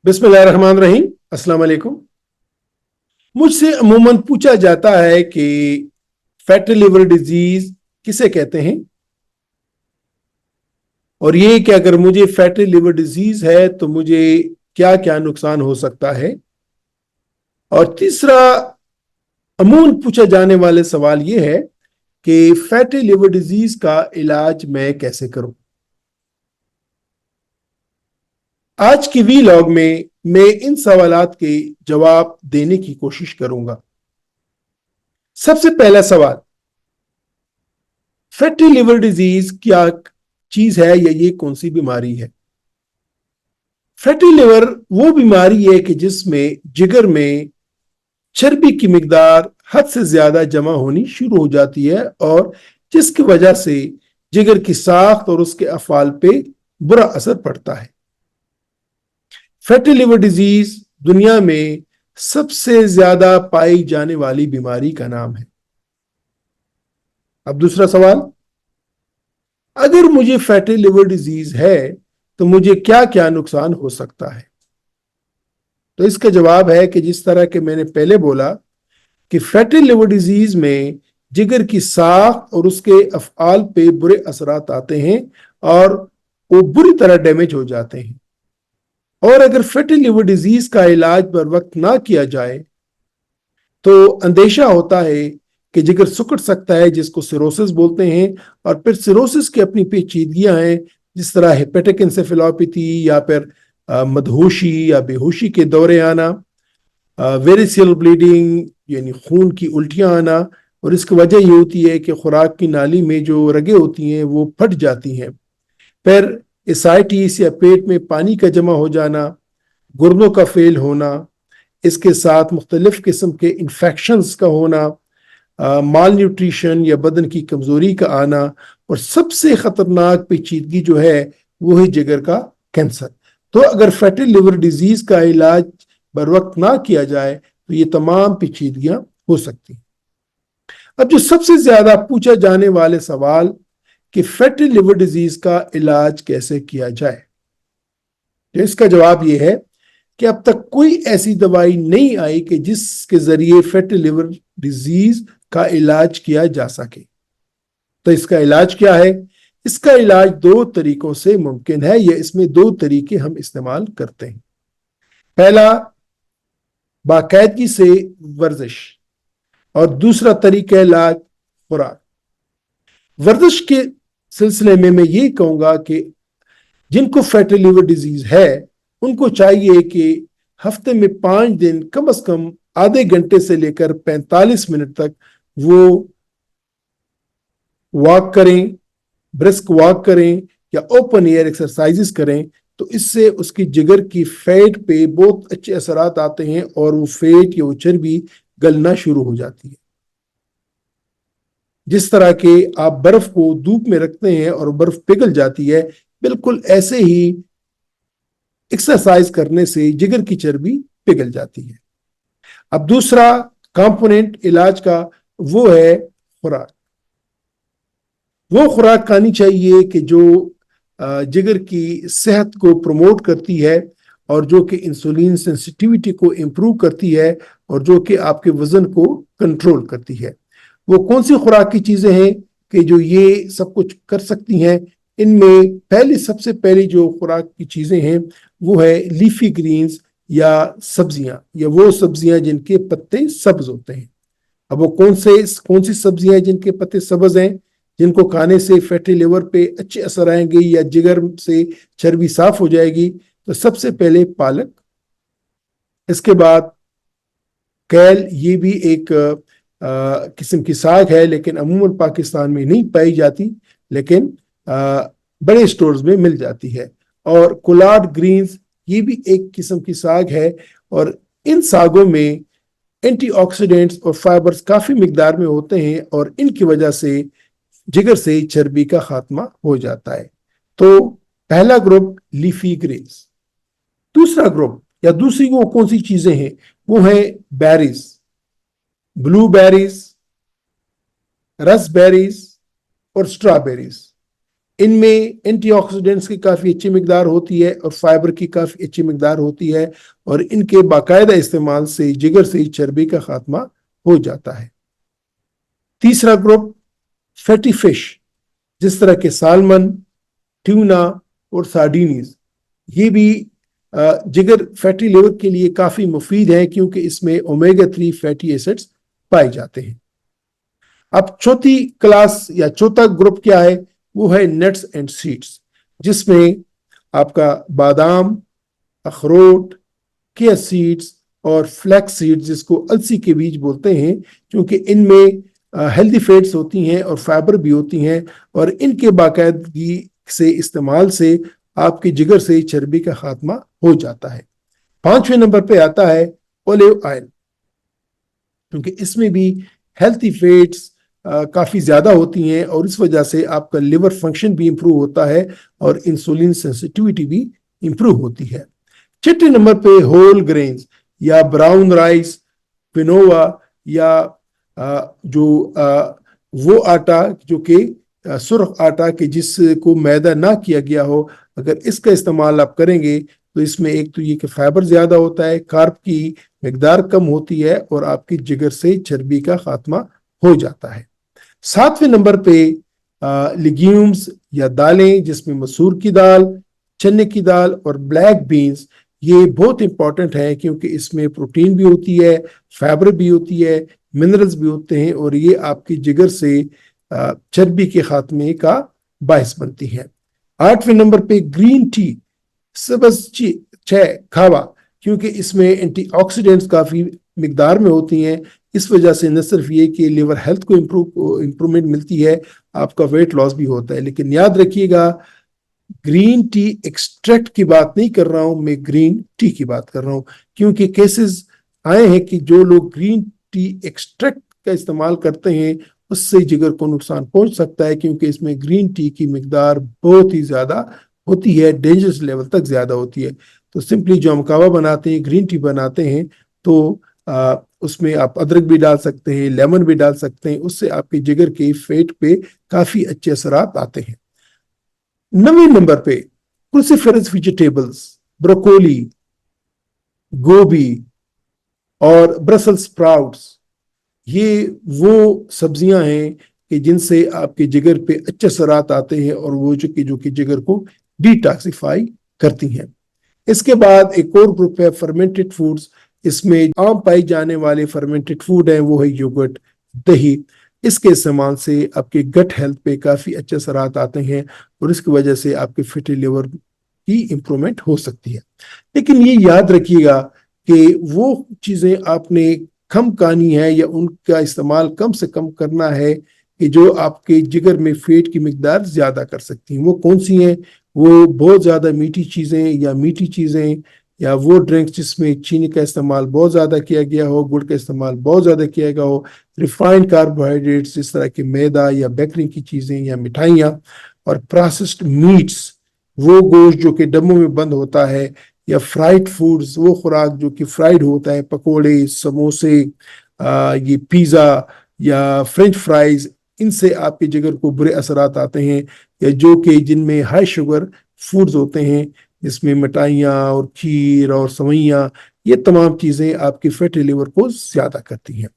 बिस्मिल्लाहिर्रहमानिर्रहीम। अस्सलाम वालेकुम। मुझसे अमूमन पूछा जाता है कि फैटी लिवर डिजीज किसे कहते हैं, और ये कि अगर मुझे फैटी लिवर डिजीज है तो मुझे क्या क्या नुकसान हो सकता है। और तीसरा अमूमन पूछा जाने वाले सवाल ये है कि फैटी लिवर डिजीज का इलाज मैं कैसे करूं। आज की वीलॉग में मैं इन सवालात के जवाब देने की कोशिश करूंगा। सबसे पहला सवाल, फैटी लिवर डिजीज क्या चीज है या ये कौन सी बीमारी है। फैटी लिवर वो बीमारी है कि जिसमें जिगर में चर्बी की मिकदार हद से ज्यादा जमा होनी शुरू हो जाती है और जिसकी वजह से जिगर की साख्त और उसके अफआल पे बुरा असर पड़ता है। फैटी लिवर डिजीज दुनिया में सबसे ज्यादा पाई जाने वाली बीमारी का नाम है। अब दूसरा सवाल, अगर मुझे फैटी लिवर डिजीज है तो मुझे क्या क्या नुकसान हो सकता है। तो इसका जवाब है कि जिस तरह के मैंने पहले बोला कि फैटी लिवर डिजीज में जिगर की साख और उसके अफआल पे बुरे असरात आते हैं और वो बुरी तरह डैमेज हो जाते हैं। और अगर फैटी लिवर डिजीज का इलाज बर वक्त ना किया जाए तो अंदेशा होता है कि जिगर सिकुड़ सकता है, जिसको सिरोसिस बोलते हैं। और फिर सिरोसिस की अपनी पेचीदगियां हैं, जिस तरह हेपेटिक एंसेफेलोपैथी या फिर मदहोशी या बेहोशी के दौरे आना, वेरिसियल ब्लीडिंग यानी खून की उल्टियां आना। और इसकी वजह ये होती है कि खुराक की नाली में जो रगें होती हैं वो फट जाती हैं। फिर एसाइटिस या पेट में पानी का जमा हो जाना, गुर्दों का फेल होना, इसके साथ मुख्तलिफ किस्म के इन्फेक्शंस का होना, माल न्यूट्रिशन या बदन की कमजोरी का आना, और सबसे खतरनाक पेचीदगी जो है वो है जिगर का कैंसर। तो अगर फैटी लिवर डिजीज का इलाज बर वक्त ना किया जाए तो ये तमाम पेचीदगियां हो सकती हैं। अब जो सबसे ज्यादा पूछा जाने वाले सवाल कि फैटी लिवर डिजीज का इलाज कैसे किया जाए, तो इसका जवाब यह है कि अब तक कोई ऐसी दवाई नहीं आई कि जिसके जरिए फैटी लिवर डिजीज का इलाज किया जा सके। तो इसका इलाज क्या है? इसका इलाज दो तरीकों से मुमकिन है, या इसमें दो तरीके हम इस्तेमाल करते हैं। पहला, बाकायदगी से वर्जिश, और दूसरा तरीका इलाज खुराक। वर्जिश के सिलसिले में मैं ये कहूंगा कि जिनको फैटी लिवर डिजीज है उनको चाहिए कि हफ्ते में 5 दिन कम से कम आधे घंटे से लेकर 45 मिनट तक वो वॉक करें, ब्रिस्क वॉक करें या ओपन एयर एक्सरसाइजेस करें। तो इससे उसकी जिगर की फैट पे बहुत अच्छे असरात आते हैं और वो फैट या वो चर्बी गलना शुरू हो जाती है। जिस तरह के आप बर्फ को धूप में रखते हैं और बर्फ पिघल जाती है, बिल्कुल ऐसे ही एक्सरसाइज करने से जिगर की चर्बी पिघल जाती है। अब दूसरा कंपोनेंट इलाज का वो है खुराक। वो खुराक खानी चाहिए कि जो जिगर की सेहत को प्रमोट करती है और जो कि इंसुलिन सेंसिटिविटी को इम्प्रूव करती है और जो कि आपके वजन को कंट्रोल करती है। वो कौन सी खुराक की चीजें हैं कि जो ये सब कुछ कर सकती हैं? इनमें सबसे पहली जो खुराक की चीजें हैं वो है लीफी ग्रीन्स या सब्जियां, या वो सब्जियां जिनके पत्ते सब्ज होते हैं। अब वो कौन सी सब्जियां हैं जिनके पत्ते सब्ज हैं, जिनको खाने से फैटी लिवर पे अच्छे असर आएंगे या जिगर से चर्बी साफ हो जाएगी? तो सबसे पहले पालक, इसके बाद कैल, ये भी एक किस्म की साग है लेकिन अमूमन पाकिस्तान में नहीं पाई जाती, लेकिन बड़े स्टोर्स में मिल जाती है। और कोलार्ड ग्रीन्स, ये भी एक किस्म की साग है, और इन सागों में एंटीऑक्सीडेंट्स और फाइबर्स काफी मिकदार में होते हैं और इनकी वजह से जिगर से चर्बी का खात्मा हो जाता है। तो पहला ग्रुप लीफी ग्रीन्स। दूसरा ग्रुप या दूसरी वो कौन सी चीजें हैं? वो है बेरीज, ब्लू बेरीज, रसबेरीज और स्ट्रॉबेरीज। इनमें एंटीऑक्सीडेंट्स की काफ़ी अच्छी मिकदार होती है और फाइबर की काफ़ी अच्छी मिकदार होती है, और इनके बाकायदा इस्तेमाल से जिगर से चर्बी का खात्मा हो जाता है। तीसरा ग्रुप फैटी फिश, जिस तरह के सालमन, ट्यूना और सार्डिनीज, ये भी जिगर फैटी लिवर के लिए काफ़ी मुफीद है क्योंकि इसमें ओमेगा 3 फैटी एसिड्स पाए जाते हैं। अब चौथी क्लास या चौथा ग्रुप क्या है, वो है नट्स एंड सीड्स, जिसमें आपका बादाम, अखरोट, चिया सीड्स और फ्लैक्स सीड्स, जिसको अलसी के बीज बोलते हैं, क्योंकि इनमें हेल्दी फैट्स होती हैं और फाइबर भी होती हैं, और इनके बाकायदगी से इस्तेमाल से आपके जिगर से चर्बी का खात्मा हो जाता है। 5वें नंबर पे आता है ओलिव ऑयल, क्योंकि इसमें भी हेल्थी फैट्स काफ़ी ज़्यादा होती हैं और इस वजह से आपका लिवर फंक्शन भी इंप्रूव होता है और इंसुलिन सेंसिटिविटी भी इंप्रूव होती है। 6 नंबर पे होल ग्रेन्स या ब्राउन राइस, क्विनोआ या वो आटा जो कि सुर्ख आटा के जिसको मैदा ना किया गया हो, अगर इसका इस्तेमाल आप करेंगे तो इसमें एक तो ये कि फाइबर ज़्यादा होता है, कार्ब की मिकदार कम होती है और आपकी जिगर से चर्बी का खात्मा हो जाता है। 7वें नंबर पे लेग्यूम्स या दालें, जिसमें मसूर की दाल, चने की दाल और ब्लैक बीन्स, ये बहुत इंपॉर्टेंट है क्योंकि इसमें प्रोटीन भी होती है, फाइबर भी होती है, मिनरल्स भी होते हैं और ये आपकी जिगर से चर्बी के खात्मे का बायस बनती है। 8वें नंबर पे ग्रीन टी, सब्ज चाय खावा, क्योंकि इसमें एंटीऑक्सीडेंट्स काफ़ी मिकदार में होती हैं। इस वजह से न सिर्फ ये कि लिवर हेल्थ को इम्प्रूवमेंट मिलती है, आपका वेट लॉस भी होता है। लेकिन याद रखिएगा, ग्रीन टी एक्सट्रैक्ट की बात नहीं कर रहा हूं मैं, ग्रीन टी की बात कर रहा हूं, क्योंकि केसेस आए हैं कि जो लोग ग्रीन टी एक्सट्रैक्ट का इस्तेमाल करते हैं उससे जिगर को नुकसान पहुंच सकता है, क्योंकि इसमें ग्रीन टी की मिकदार बहुत ही ज्यादा होती है, डेंजरस लेवल तक ज्यादा होती है। तो सिंपली जो हम कावा बनाते हैं, ग्रीन टी बनाते हैं, तो उसमें आप अदरक भी डाल सकते हैं, लेमन भी डाल सकते हैं, उससे आपके जिगर के फेट पे काफी अच्छे असरात आते हैं। 9वें नंबर पे क्रूसीफेरस वेजिटेबल्स, ब्रोकोली, गोभी और ब्रसल्स स्प्राउट्स, ये वो सब्जियां हैं कि जिनसे आपके जिगर पे अच्छे असरात आते हैं और वो जो कि जिगर को डिटॉक्सिफाई करती हैं। इसके बाद एक और ग्रुप है फर्मेंटेड फूड्स। इसमें आम पाई जाने वाले फर्मेंटेड फूड है वो है योगर्ट, दही। इसके इस्तेमाल से आपके गट हेल्थ पे काफ़ी अच्छे असरात आते हैं और इसकी वजह से आपके फैटी लिवर की इम्प्रूवमेंट हो सकती है। लेकिन ये याद रखिएगा कि वो चीज़ें आपने कम खानी है या उनका इस्तेमाल कम से कम करना है कि जो आपके जिगर में फैट की मिकदार ज़्यादा कर सकती हैं। वो कौन सी हैं? वो बहुत ज़्यादा मीठी चीज़ें या वो ड्रिंक्स जिसमें चीनी का इस्तेमाल बहुत ज़्यादा किया गया हो, गुड़ का इस्तेमाल बहुत ज़्यादा किया गया हो, रिफाइंड कार्बोहाइड्रेट्स जिस तरह के मैदा या बेकरी की चीज़ें या मिठाइयाँ, और प्रोसेस्ड मीट्स, वो गोश्त जो कि डब्बों में बंद होता है, या फ्राइड फूड्स, वो खुराक जो कि फ्राइड होता है, पकोड़े, समोसे, ये पिज़्ज़ा या फ्रेंच फ्राइज, इनसे आपके जिगर को बुरे असरात आते हैं। या जो कि जिनमें हाई शुगर फूड्स होते हैं, जिसमें मिठाइयाँ और खीर और सवैयाँ, ये तमाम चीज़ें आपके फैटी लिवर को ज़्यादा करती हैं।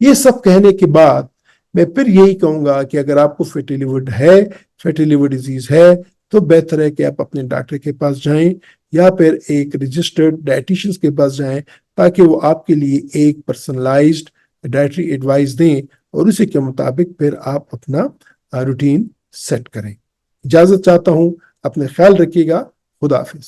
ये सब कहने के बाद मैं फिर यही कहूँगा कि अगर आपको फैटी लिवर डिजीज़ है, तो बेहतर है कि आप अपने डॉक्टर के पास जाएं या फिर एक रजिस्टर्ड डाइटिशियन के पास जाएं, ताकि वो आपके लिए एक पर्सनलाइज्ड डाइटरी एडवाइस दें और उसी के मुताबिक फिर आप अपना रूटीन सेट करें। इजाज़त चाहता हूँ, अपने ख्याल रखिएगा। खुदा हाफिज।